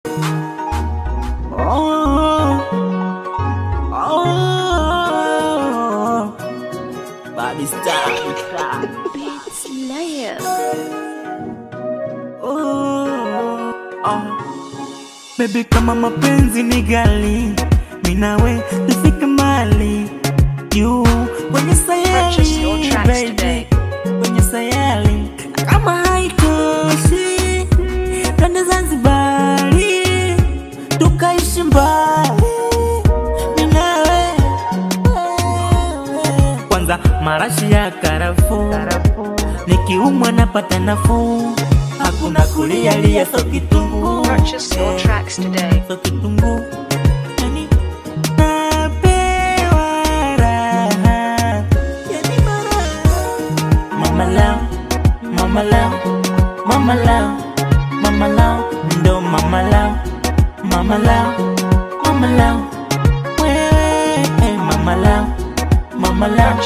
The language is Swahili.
Oh, oh, body style. Beats Layer. Oh, oh. Baby, kama mapenzi ni gali, minawe tufike mbali. You kwenye Purchase your sayali, tracks baby, today. kwenye sayali. Kama haitoshi, twende Zanzibari, tukaishi mbali. Minawe kwanza marashi ya karafuu, nikiumwa napata nafuu. Hakuna kulialia so kitunguu. Purchase your tracks today. So kitunguu yani napewa raha, yani maraha. Mama lao, mama lao, mama lao, mama lao, ndo mama lao, mama lao, mama lao, wewe mama lao, mama lao.